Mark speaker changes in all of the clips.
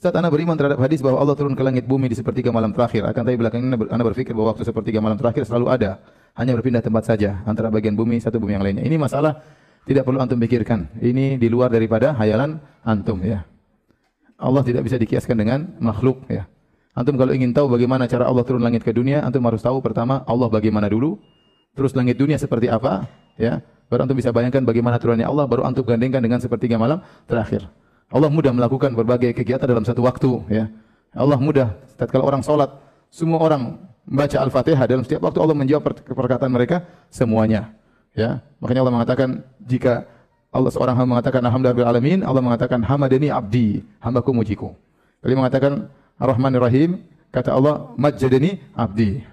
Speaker 1: Ustaz, ana beriman terhadap hadis bahwa Allah turun ke langit bumi di sepertiga malam terakhir. Akan tapi belakangan ini ana berpikir bahwa waktu sepertiga malam terakhir selalu ada. Hanya berpindah tempat saja antara bagian bumi satu bumi yang lainnya. Ini masalah tidak perlu antum pikirkan. Ini di luar daripada hayalan antum ya. Allah tidak bisa dikiaskan dengan makhluk ya. Antum kalau ingin tahu bagaimana cara Allah turun langit ke dunia, antum harus tahu pertama Allah bagaimana dulu, terus langit dunia seperti apa ya. Baru antum bisa bayangkan bagaimana turunnya Allah, baru antum gandengkan dengan sepertiga malam terakhir. Allah mudah melakukan berbagai kegiatan dalam satu waktu ya. Allah mudah tatkala orang salat, semua orang membaca Al-Fatihah dalam setiap waktu Allah menjawab perkataan mereka semuanya ya. Makanya Allah mengatakan jika Allah seorang hamba mengatakan alhamdulillahil alamin, Allah mengatakan hamadani abdi, hambaku mujiku. Kalau mengatakan Ar-Rahmanir Rahim, kata Allah majjadani abdi.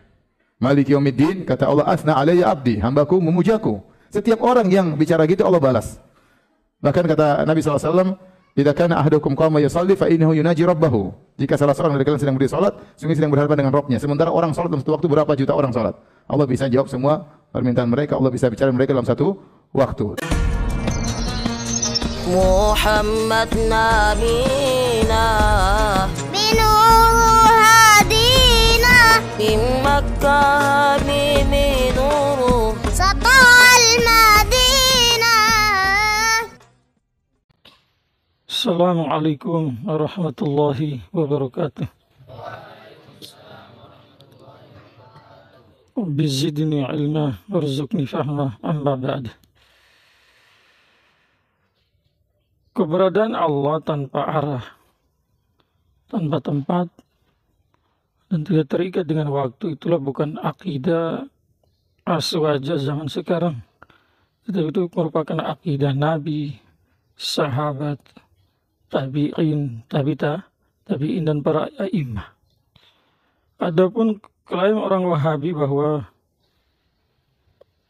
Speaker 1: Maliki yaumiddin, kata Allah asna alayya abdi, hambaku memujaku. Setiap orang yang bicara gitu Allah balas. Bahkan kata Nabi SAW, idza kana ahadukum qama yusalli fa innahu yunaji rabbahu. Jika salah seorang dari kalian sedang berdiri salat, sungguh sedang berhadapan dengan Rabbnya. Sementara orang salat dalam satu waktu berapa juta orang salat. Allah bisa jawab semua permintaan mereka, Allah bisa bicara mereka dalam satu waktu.
Speaker 2: Muhammad nabina binuruh hadina min Makkah binuruh satal Madinah.
Speaker 3: Assalamualaikum warahmatullahi wabarakatuh. Rabbi zidni ilma warzuqni fahma, amma ba'd. Keberadaan Allah tanpa arah, tanpa tempat, dan tidak terikat dengan waktu, itulah bukan akidah aswaja zaman sekarang. Tetapi itu merupakan akidah Nabi, sahabat, tabi'in, tabi'in dan para a'immah. Adapun klaim orang Wahabi bahwa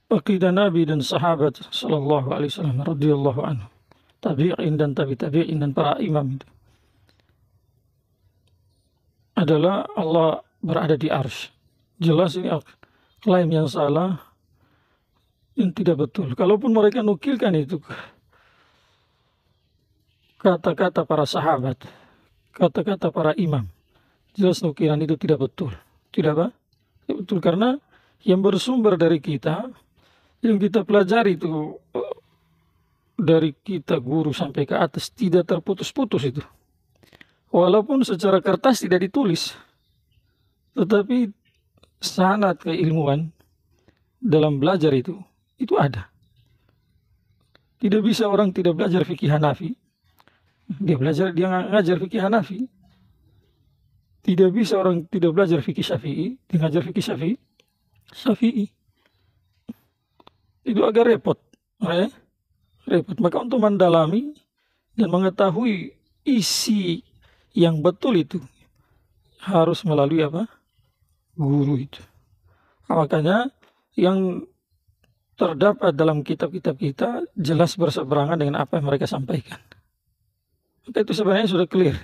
Speaker 3: akidah Nabi dan sahabat sallallahu alaihi wasallam radhiyallahu anhu, tabi'in dan tabi'in dan para imam itu adalah Allah berada di arsy. Jelas ini klaim yang salah, yang tidak betul. Kalaupun mereka nukilkan itu kata-kata para sahabat, kata-kata para imam, jelas nukilan itu tidak betul. Tidak apa? Tidak betul, karena yang bersumber dari kita, yang kita pelajari itu dari kita guru sampai ke atas tidak terputus-putus itu. Walaupun secara kertas tidak ditulis, tetapi sanad keilmuan dalam belajar itu ada. Tidak bisa orang tidak belajar fikih Hanafi, dia ngajar fikih Hanafi. Tidak bisa orang tidak belajar fikih Syafi'i, dia ngajar fikih Syafi'i. Itu agak repot. Repot. Maka untuk mendalami dan mengetahui isi yang betul itu harus melalui apa? Guru itu. Makanya yang terdapat dalam kitab-kitab kita jelas berseberangan dengan apa yang mereka sampaikan. Maka itu sebenarnya sudah clear.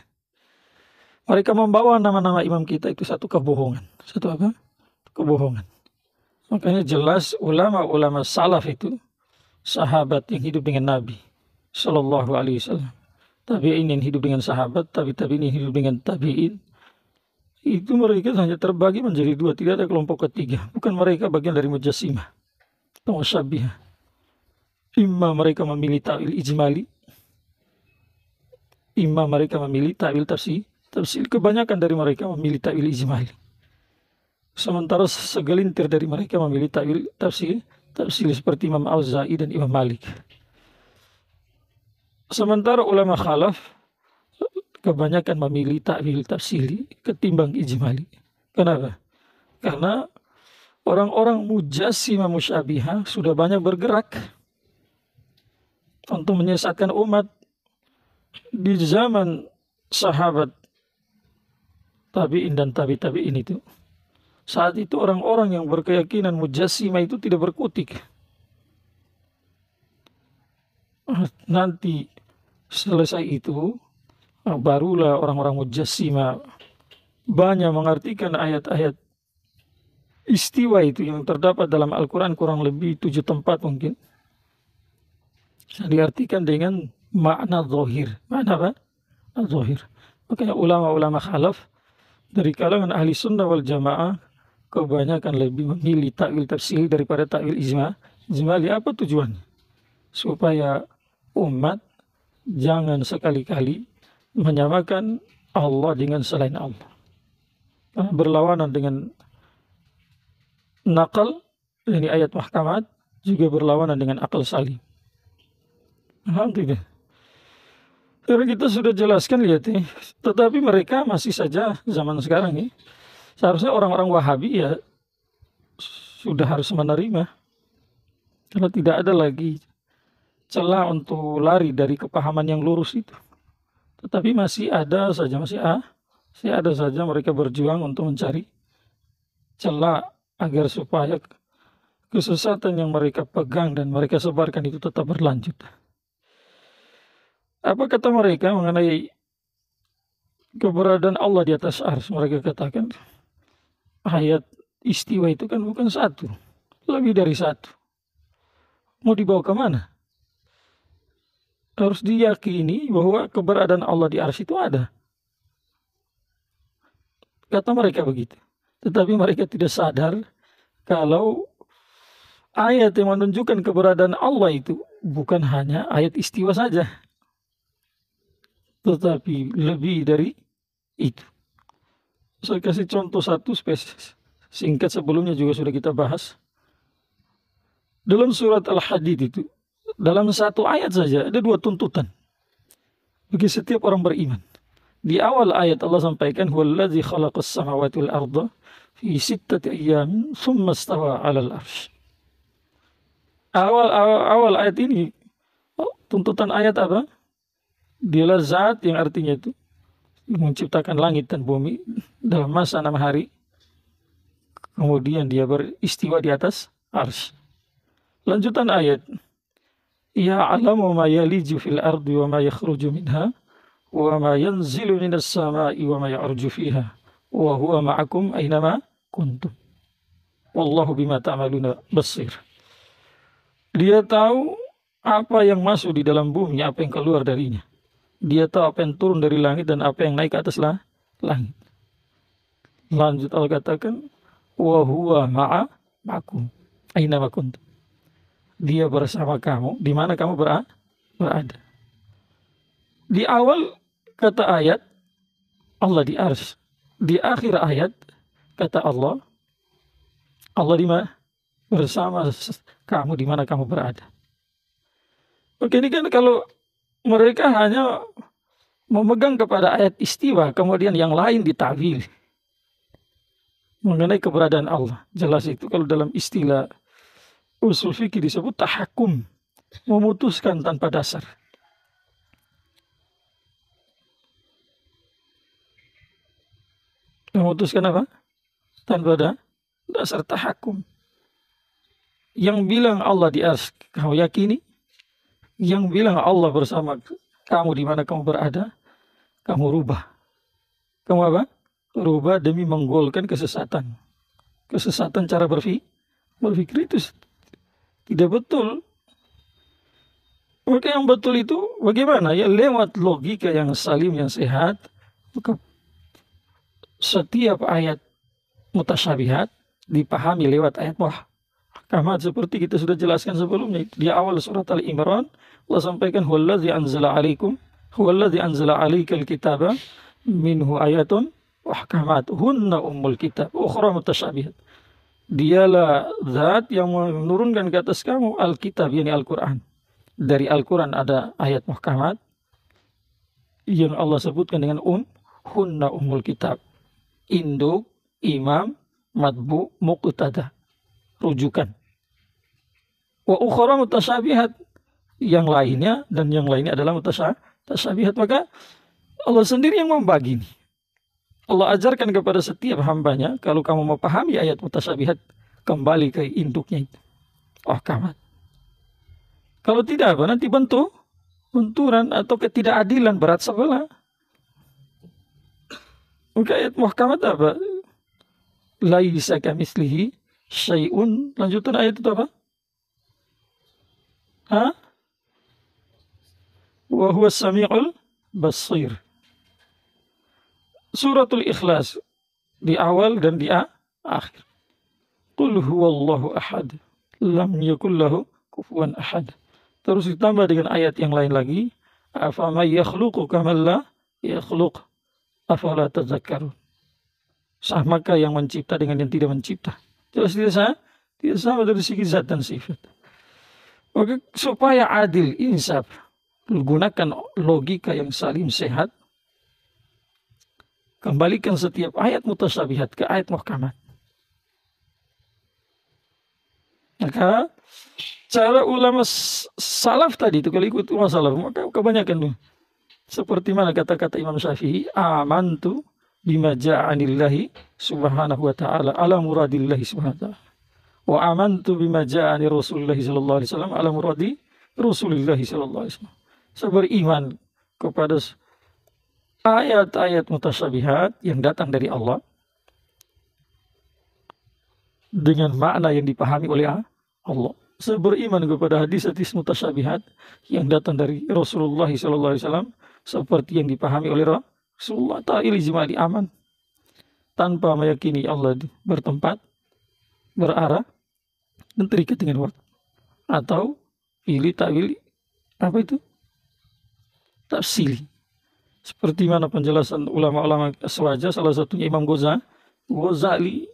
Speaker 3: Mereka membawa nama-nama imam kita itu satu kebohongan. Satu apa? Kebohongan. Makanya jelas ulama-ulama salaf itu sahabat yang hidup dengan Nabi sallallahu alaihi wasallam, tabi'in yang hidup dengan sahabat, tabi'in yang hidup dengan tabi'in, itu mereka hanya terbagi menjadi dua, tidak ada kelompok ketiga. Bukan mereka bagian dari mujassimah atau musyabihah. Imma mereka memilih ta'wil ijmali, imma mereka memilih ta'wil tafsir. Kebanyakan dari mereka memilih ta'wil ijmali. Sementara segelintir dari mereka memilih ta'wil tafsir seperti Imam Auza'i dan Imam Malik. Sementara ulama khalaf kebanyakan memilih ta'wil tafsiri ketimbang ijmali. Kenapa? Karena orang-orang mujassimah musyabihah sudah banyak bergerak untuk menyesatkan umat di zaman sahabat, tabi'in dan tabi'in itu. Saat itu orang-orang yang berkeyakinan mujassimah itu tidak berkutik. Nanti selesai itu, barulah orang-orang mujassimah banyak mengartikan ayat-ayat istiwa itu yang terdapat dalam Al-Quran kurang lebih 7 tempat mungkin. Diartikan dengan makna zahir. Makna apa? Zahir. Makanya ulama-ulama khalaf dari kalangan ahli sunnah wal jamaah kebanyakan lebih memilih takwil tafsir daripada takwil ijmali. Apa tujuannya? Supaya umat jangan sekali-kali menyamakan Allah dengan selain Allah. Karena berlawanan dengan nakal, ini ayat mahkamat, juga berlawanan dengan akal salim. Alhamdulillah. Karena kita sudah jelaskan, lihat ya. Tetapi mereka masih saja zaman sekarang ya. Seharusnya orang-orang Wahabi ya sudah harus menerima. Karena tidak ada lagi celah untuk lari dari kepahaman yang lurus itu. Tetapi masih ada saja mereka berjuang untuk mencari celah agar supaya kesesatan yang mereka pegang dan mereka sebarkan itu tetap berlanjut. Apa kata mereka mengenai keberadaan Allah di atas arsy? Mereka katakan ayat istiwa itu kan bukan satu, lebih dari satu. Mau dibawa kemana? Harus diyakini bahwa keberadaan Allah di arsy itu ada. Kata mereka begitu. Tetapi mereka tidak sadar kalau ayat yang menunjukkan keberadaan Allah itu bukan hanya ayat istiwa saja, tetapi lebih dari itu. Saya kasih contoh satu spesies singkat, sebelumnya juga sudah kita bahas. Dalam surat Al-Hadid itu, dalam satu ayat saja ada dua tuntutan bagi setiap orang beriman. Di awal ayat Allah sampaikan, "Huwallazi khalaqas samawati wal arda fi sittati ayyamin tsumma istawa 'alal arsy." Awal ayat ini tuntutan ayat apa? Dialah zat yang artinya itu menciptakan langit dan bumi dalam masa 6 hari. Kemudian dia beristiwa di atas arsy. Lanjutan ayat, "Ya'lamu ma yaliju fil ardi wa ma yakhruju minha wa ma yanzilu minas sama'i wa ma ya'ruju fiha wa huwa ma'akum aynama kuntum wallahu bima ta'maluna basir." Dia tahu apa yang masuk di dalam bumi, apa yang keluar darinya. Dia tahu apa yang turun dari langit dan apa yang naik ke atas langit. Lanjut Allah katakan, "Wa huwa ma'akum aynama kuntum." Dia bersama kamu di mana kamu berada. Di awal kata ayat Allah di arsy. Di akhir ayat kata Allah di mana? Bersama kamu di mana kamu berada. Oke, ini kan kalau mereka hanya memegang kepada ayat istiwa, kemudian yang lain ditakwil mengenai keberadaan Allah. Jelas itu kalau dalam istilah usul fikih disebut tahakum, memutuskan tanpa dasar. Memutuskan apa? Tanpa dasar, tahakum. Yang bilang Allah di arsy, kamu yakini? Yang bilang Allah bersama kamu di mana kamu berada, kamu rubah. Kamu apa? Rubah demi menggolkan kesesatan. Kesesatan cara berpikir itu tidak betul. Maka yang betul itu bagaimana? Ya lewat logika yang salim, yang sehat. Maka setiap ayat mutasyabihat dipahami lewat ayat muhkamat, seperti kita sudah jelaskan sebelumnya. Di awal surat Al-Imran Allah sampaikan, "Huwallazi anzala 'alaikal kitaba minhu ayatun muhkamat hunna ummul kitab ukhra mutasyabihat." Dialah zat yang menurunkan ke atas kamu Alkitab, yakni Al-Quran. Dari Al-Quran ada ayat muhkamat yang Allah sebutkan dengan hunna ummul kitab. Induk, imam, matbu, muqtada. Rujukan. Wa ukhra mutasyabihat. Yang lainnya adalah mutasyabihat. Maka Allah sendiri yang membagi ini. Allah ajarkan kepada setiap hambanya, kalau kamu mau pahami ayat mutasyabihat, kembali ke induknya itu. Muhkamat. Kalau tidak apa, nanti benturan atau ketidakadilan berat sebelah. Maka ayat muhkamat apa? Laisa kamitslihi syai'un. Lanjutan ayat itu apa? Wa huwas sami'ul basir. suratul Ikhlas di awal dan di akhir. Qul huwallahu ahad, lam yakul lahu kufuwan ahad. Terus ditambah dengan ayat yang lain lagi, afaman yakhluqu kaman la yakhluq, afala tadzakkarun. Samakah yang mencipta dengan yang tidak mencipta? Jelas tidak sama dari segi zat dan sifat. Oke, supaya adil, insaf, gunakan logika yang salim sehat, kembalikan setiap ayat mutasyabihat ke ayat muhkamat. Maka cara ulama salaf tadi itu, kalau ikut ulama salaf, maka kebanyakan tuh seperti mana kata-kata Imam Syafi'i, amantu bima ja'anillahi subhanahu wa ta'ala ala muradillahi subhanahu wa ta'ala, wa amantu bima ja'ani Rasulullahi sallallahu alaihi wasallam ala muradi Rasulillahi sallallahu alaihi wasallam. Saya beriman kepada ayat-ayat mutasyabihat yang datang dari Allah dengan makna yang dipahami oleh Allah. Saya beriman kepada hadis-hadis mutasyabihat yang datang dari Rasulullah sallallahu alaihi wasallam seperti yang dipahami oleh Rasulullah. Ta'il ijmali aman, tanpa meyakini Allah bertempat, berarah, dan terikat dengan waktu. Atau pilih takwil apa itu? Tafsili. Seperti mana penjelasan ulama-ulama aswaja, salah satunya Imam Ghazali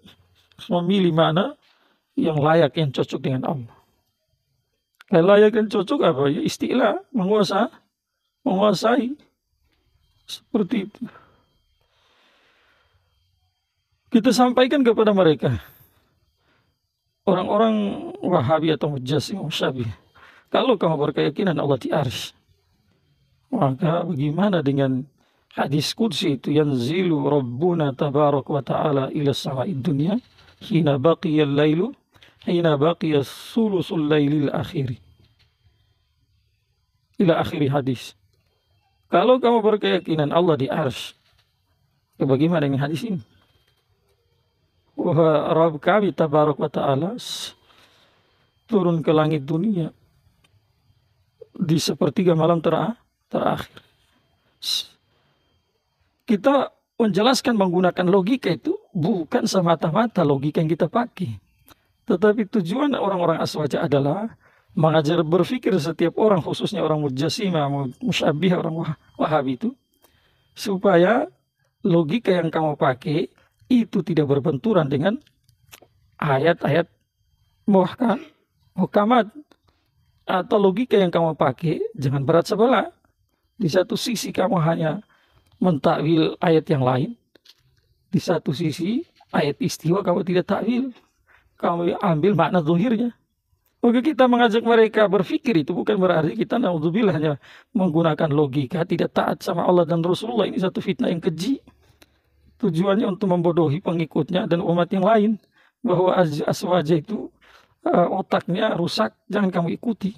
Speaker 3: memilih mana yang layak, yang cocok dengan Allah. Yang layak dan cocok apa? Ya istilah, menguasai. Seperti itu. Kita sampaikan kepada mereka, orang-orang Wahabi atau Mujassim Musyabih, kalau kamu berkeyakinan Allah di arsy, maka bagaimana dengan hadis qudsi itu, yanzilu rabbuna tabarak wa ta'ala ila sama'id dunya hina baqiyal lailu hina baqiyas sulusul lailil akhiri ila akhiri hadis. Kalau kamu berkeyakinan Allah di arsy, bagaimana dengan hadis ini? Wah, Rabb kami tabarak wa ta'ala turun ke langit dunia di sepertiga malam terakhir. Kita menjelaskan menggunakan logika itu bukan semata-mata logika yang kita pakai, tetapi tujuan orang-orang aswaja adalah mengajar berpikir setiap orang, khususnya orang mujassimah, musyabbih, orang wahabi itu, supaya logika yang kamu pakai itu tidak berbenturan dengan ayat-ayat muhkamat, atau logika yang kamu pakai jangan berat sebelah. Di satu sisi kamu hanya mentakwil ayat yang lain, di satu sisi ayat istiwa kamu tidak takwil, kamu ambil makna zahirnya. Oke, kita mengajak mereka berpikir itu bukan berarti kita naudzubillah hanya menggunakan logika, tidak taat sama Allah dan Rasulullah. Ini satu fitnah yang keji. Tujuannya untuk membodohi pengikutnya dan umat yang lain, bahwa aswaja itu otaknya rusak, jangan kamu ikuti.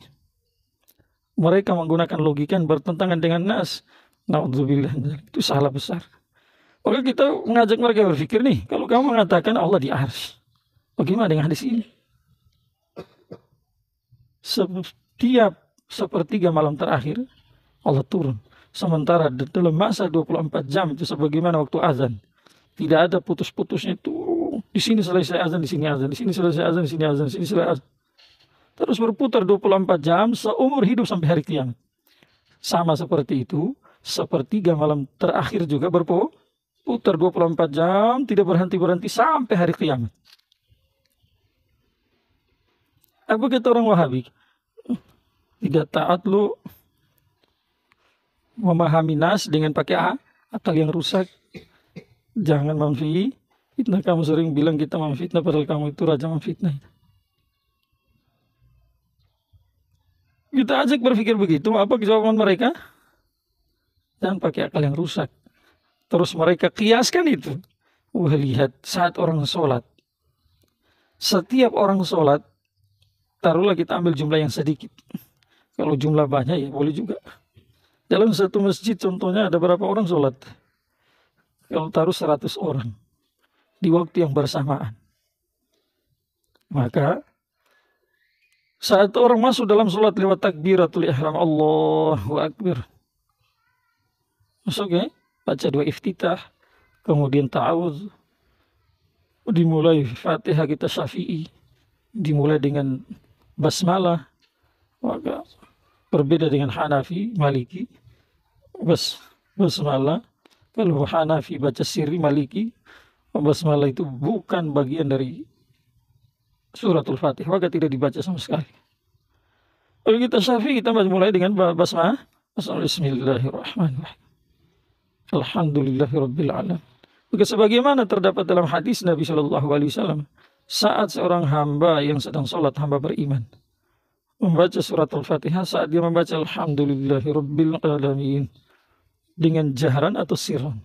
Speaker 3: Mereka menggunakan logika yang bertentangan dengan nas. Naudzubillah, itu salah besar. Oke, kita mengajak mereka berpikir nih, kalau kamu mengatakan Allah di arsy, bagaimana dengan hadis ini? Setiap sepertiga malam terakhir Allah turun. Sementara dalam masa 24 jam itu sebagaimana waktu azan. Tidak ada putus-putusnya itu. Di sini selesai azan, di sini azan, di sini selesai azan, di sini azan, di sini selesai azan. Terus berputar 24 jam seumur hidup sampai hari kiamat. Sama seperti itu, sepertiga malam terakhir juga berputar 24 jam, tidak berhenti-berhenti sampai hari kiamat. Apa kata orang Wahabi? Tidak taat lu memahami nas dengan pakai akal yang rusak. Jangan memfitnah. Kamu sering bilang kita memfitnah, padahal kamu itu raja memfitnah. Kita ajak berpikir begitu. Apa jawaban mereka? Jangan pakai akal yang rusak. Terus mereka kiaskan itu. Wah, lihat saat orang sholat. Setiap orang sholat, taruhlah kita ambil jumlah yang sedikit. Kalau jumlah banyak ya boleh juga. Dalam satu masjid contohnya ada berapa orang sholat? Kalau taruh 100 orang di waktu yang bersamaan, maka saat orang masuk dalam sholat lewat takbiratul ihram, Allahu Akbar, masuk ya, baca dua iftitah, kemudian ta'awudz, dimulai Fatihah kita Syafi'i, dimulai dengan basmalah. Maka berbeda dengan Hanafi, Maliki, basmalah. Kalau Hanafi baca sirri, Maliki basmalah itu bukan bagian dari suratul Fatihah, maka tidak dibaca sama sekali. Kalau kita Syafi'i, kita mulai dengan basmalah. Bismillahirrahmanirrahim. Alhamdulillahirabbil alamin. Maka sebagaimana terdapat dalam hadis Nabi Shallallahu Alaihi Wasallam, saat seorang hamba yang sedang sholat, hamba beriman, membaca surat Al-Fatihah, saat dia membaca Alhamdulillahirabbil alamin dengan jaharan atau sirran,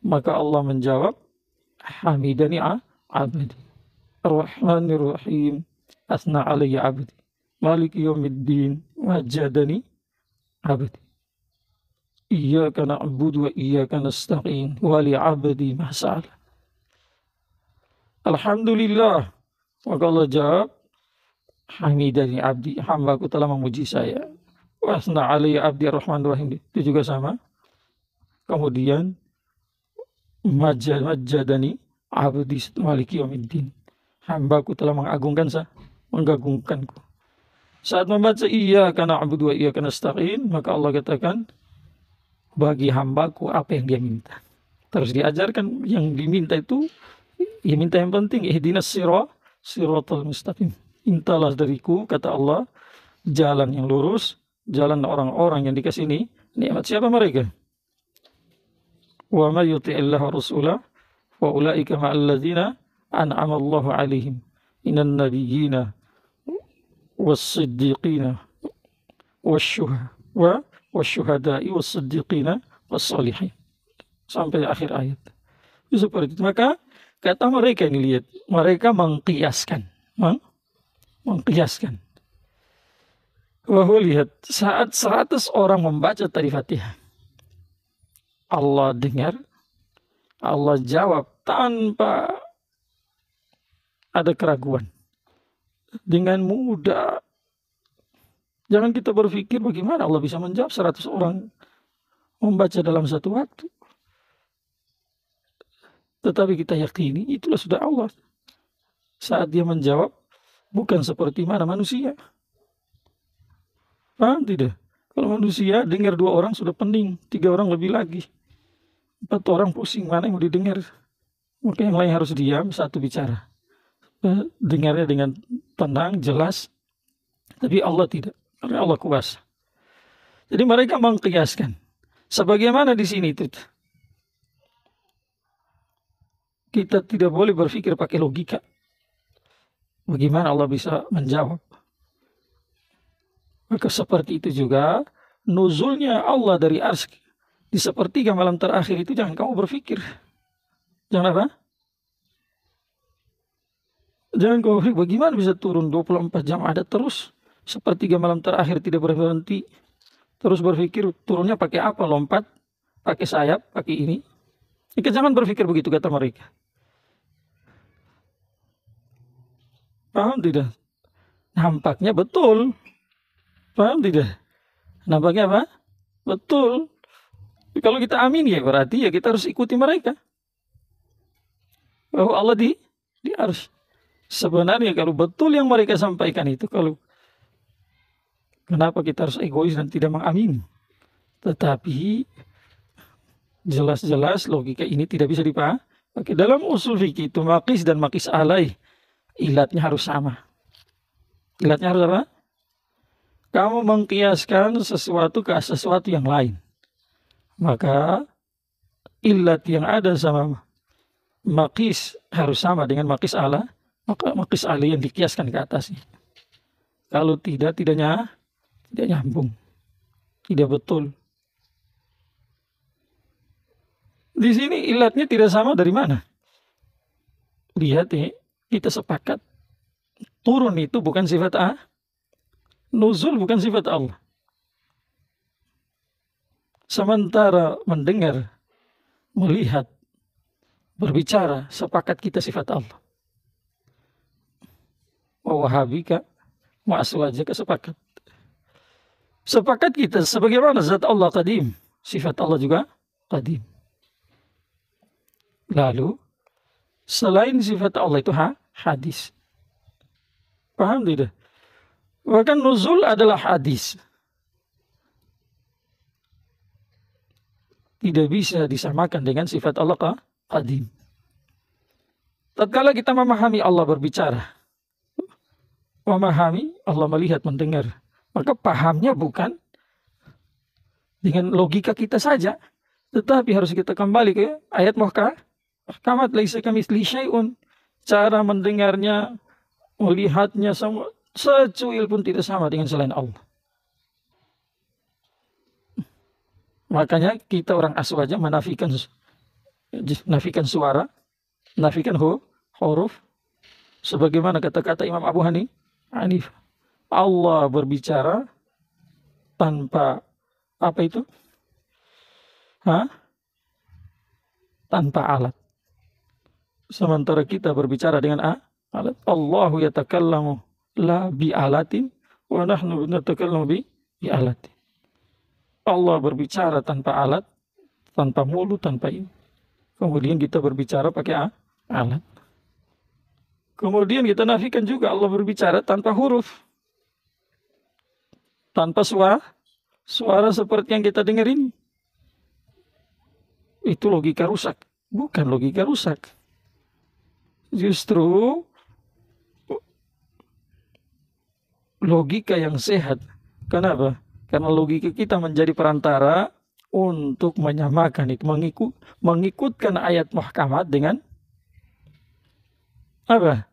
Speaker 3: maka Allah menjawab, Hamidani abdi, Ar-Rahmanir-Rahim, Asna alayya abdi, Maliki yaumiddin, Majadani abdi, Iyyaka na'budu wa iyyaka nasta'in, wa li abdi ma sa'ala. Alhamdulillah, maka Allah jawab, Hamidani abdi, hambaku telah memuji saya. Wasna alayya abdi Ar-Rahmanir-Rahim, itu juga sama. Kemudian Majadani abdi Maliki yaumiddin, hambaku telah mengagungkanku. Saat membaca Iyyaka na'budu wa iyyaka nasta'in, maka Allah katakan, bagi hambaku apa yang dia minta. Terus diajarkan yang diminta itu, ya minta yang penting, ihdinas siratal mustaqim. Mintalah dariku, kata Allah, jalan yang lurus, jalan orang-orang yang dikasih ini nikmat. Siapa mereka? Wa may yuti'illah rasulah wa ulaika ma'al ladzina an'ama Allahu 'alaihim minan nabiyyina was-siddiqina wasyuhada'i was-siddiqina was-salihin, sampai akhir ayat. Itu seperti itu. Maka kata mereka ini, lihat, mereka mengkiaskan. Bahwa lihat, saat 100 orang membaca tadi Fatihah, Allah dengar, Allah jawab tanpa ada keraguan, dengan mudah. Jangan kita berpikir bagaimana Allah bisa menjawab 100 orang membaca dalam satu waktu. Tetapi kita yakini itulah sudah Allah. Saat dia menjawab, bukan seperti mana manusia. Paham tidak? Kalau manusia dengar 2 orang sudah pening, 3 orang lebih lagi, 4 orang pusing, mana yang mau didengar. Maka yang lain harus diam, satu bicara. Dengarnya dengan tenang, jelas. Tapi Allah tidak. Karena Allah kuasa. Jadi mereka mengkiaskan. Sebagaimana di sini itu. Kita tidak boleh berpikir pakai logika. Bagaimana Allah bisa menjawab? Maka seperti itu juga nuzulnya Allah dari arsy di sepertiga malam terakhir itu, jangan kamu berpikir. Jangan apa? Jangan kamu berpikir bagaimana bisa turun 24 jam ada terus. Sepertiga malam terakhir tidak berhenti. Terus berpikir turunnya pakai apa? Lompat, pakai sayap, pakai ini. Jangan berpikir begitu, kata mereka. Paham tidak? Nampaknya betul. Paham tidak? Nampaknya apa? Betul. Kalau kita amin, ya berarti ya kita harus ikuti mereka. Bahwa Allah di arsy. Sebenarnya kalau betul yang mereka sampaikan itu, kenapa kita harus egois dan tidak mengamini? Tetapi jelas-jelas logika ini tidak bisa dipakai. Dalam usul fikih itu maqis dan maqis alai, ilatnya harus sama. Ilatnya harus apa? Kamu mengkiaskan sesuatu ke sesuatu yang lain, maka ilat yang ada sama maqis harus sama dengan maqis ala, maka maqis alai yang dikiaskan ke atasnya. Kalau tidak nyambung, tidak betul. Di sini ilatnya tidak sama dari mana? Lihat ya, kita sepakat turun itu bukan sifat nuzul bukan sifat Allah. Sementara mendengar, melihat, berbicara, sepakat kita sifat Allah. Wahabika, ma'aswajaka, sepakat. Sepakat kita sebagaimana zat Allah qadim, sifat Allah juga qadim. Lalu selain sifat Allah itu hadis. Paham tidak? Bahkan nuzul adalah hadis. Tidak bisa disamakan dengan sifat Allah qadim. Tatkala kita memahami Allah berbicara, memahami Allah melihat, mendengar, maka pahamnya bukan dengan logika kita saja, tetapi harus kita kembali ke ayat muhkamat, laisa kamitslihi syai'un. Cara mendengarnya, melihatnya, semua secuil pun tidak sama dengan selain Allah. Makanya kita orang aswaja menafikan suara, menafikan huruf, sebagaimana kata-kata Imam Abu Hanifah, Allah berbicara tanpa apa itu? Tanpa alat. Sementara kita berbicara dengan alat. Allahu yatakallamu la bi alatin wa nahnu natakallamu bi alatin. Allah berbicara tanpa alat, tanpa mulut, tanpa ini. Kemudian kita berbicara pakai alat. Kemudian kita nafikan juga Allah berbicara tanpa huruf, tanpa suara seperti yang kita dengar ini. Itu logika rusak. Bukan logika rusak. Justru logika yang sehat. Kenapa? Karena logika kita menjadi perantara untuk menyamakan itu, mengikutkan ayat muhkamat dengan apa?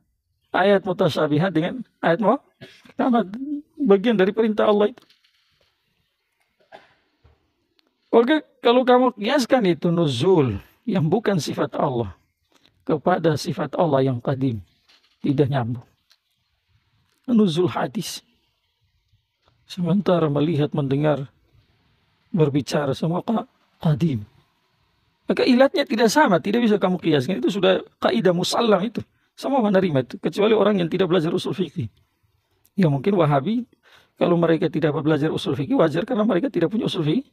Speaker 3: Ayat mutasyabihat dengan ayat muhkamat. Bagian dari perintah Allah itu. Oke, kalau kamu kiaskan itu nuzul yang bukan sifat Allah kepada sifat Allah yang qadim, tidak nyambung. Nuzul hadis. Sementara melihat, mendengar, berbicara semua qadim. Maka ilatnya tidak sama, tidak bisa kamu kiaskan. Itu sudah kaidah musallam itu. Semua menerima itu, kecuali orang yang tidak belajar usul fikih. Ya mungkin Wahabi, kalau mereka tidak belajar usul fikih, wajar karena mereka tidak punya usul fikih.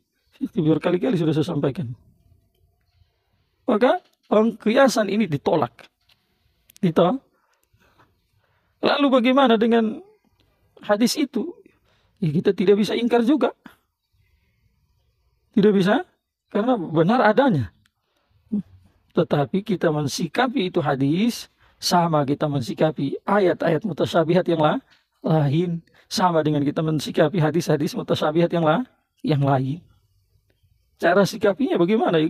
Speaker 3: Berkali-kali sudah saya sampaikan. Maka pengkiasan ini ditolak. Lalu bagaimana dengan hadis itu? Ya, kita tidak bisa ingkar juga. Tidak bisa, karena benar adanya. Tetapi kita mensikapi itu hadis, sama kita mensikapi ayat-ayat mutasyabihat yang lain, sama dengan kita mensikapi hadis-hadis mutasyabihat yang lain. Cara sikapinya bagaimana?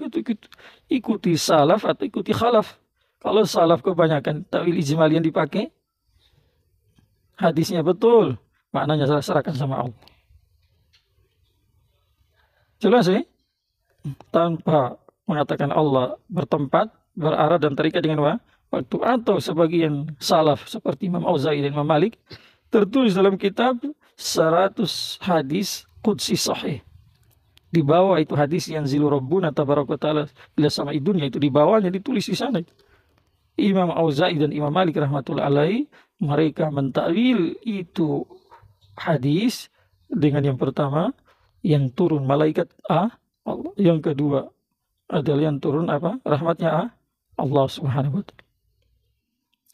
Speaker 3: Ikuti salaf atau ikuti khalaf. Kalau salaf kebanyakan ta'wil ijmal yang dipakai, hadisnya betul, maknanya serahkan sama Allah. Jelas ya? Tanpa mengatakan Allah bertempat, berarah dan terikat dengan waktu. Atau sebagian salaf seperti Imam Auza'i dan Imam Malik tertulis dalam kitab 100 hadis qudsi sahih. Di bawah itu hadis yang zilu rabbuna tabaraka ta'ala ila sama'i dunya, itu di bawahnya ditulis di sana. Imam Auza'i dan Imam Malik rahmatullah alaihi, mereka mentakwil itu hadis dengan yang pertama, yang turun malaikat Allah, yang kedua adalah yang turun apa? Rahmatnya Allah Subhanahu wa taala.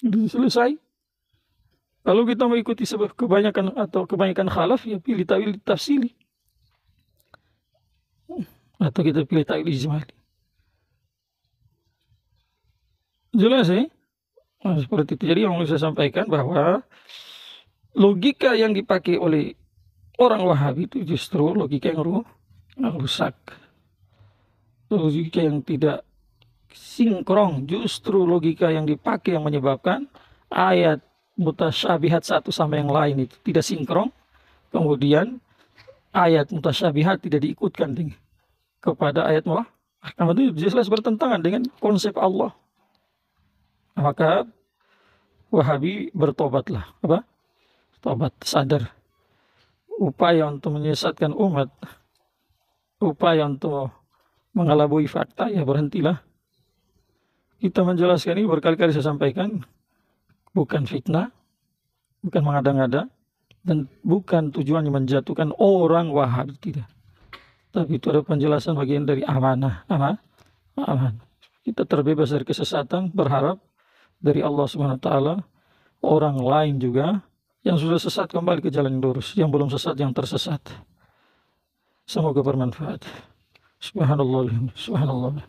Speaker 3: Itu selesai. Kalau kita mengikuti sebab kebanyakan khalaf, ya pilih takwil tafsili. Atau kita pilih takwil ijmali. Jelas ya? Nah, seperti itu. Jadi yang saya sampaikan bahwa logika yang dipakai oleh orang Wahabi itu justru logika yang rusak. Logika yang tidak sinkron. Justru logika yang dipakai yang menyebabkan ayat mutasyabihat satu sama yang lain itu tidak sinkron. Kemudian ayat mutasyabihat tidak diikutkan kepada ayat muhkamat, itu jelas bertentangan dengan konsep Allah. Maka Wahabi bertobatlah. Apa? Tobat, sadar. Upaya untuk menyesatkan umat, upaya untuk mengelabui fakta, ya berhentilah. Kita menjelaskan ini berkali-kali saya sampaikan, bukan fitnah, bukan mengada-ngada, dan bukan tujuannya menjatuhkan orang Wahabi, tidak. Tapi itu ada penjelasan bagian dari amanah. kita terbebas dari kesesatan, berharap dari Allah Subhanahu wa taala orang lain juga yang sudah sesat kembali ke jalan yang lurus, yang belum sesat yang tersesat. Semoga bermanfaat. Subhanallah.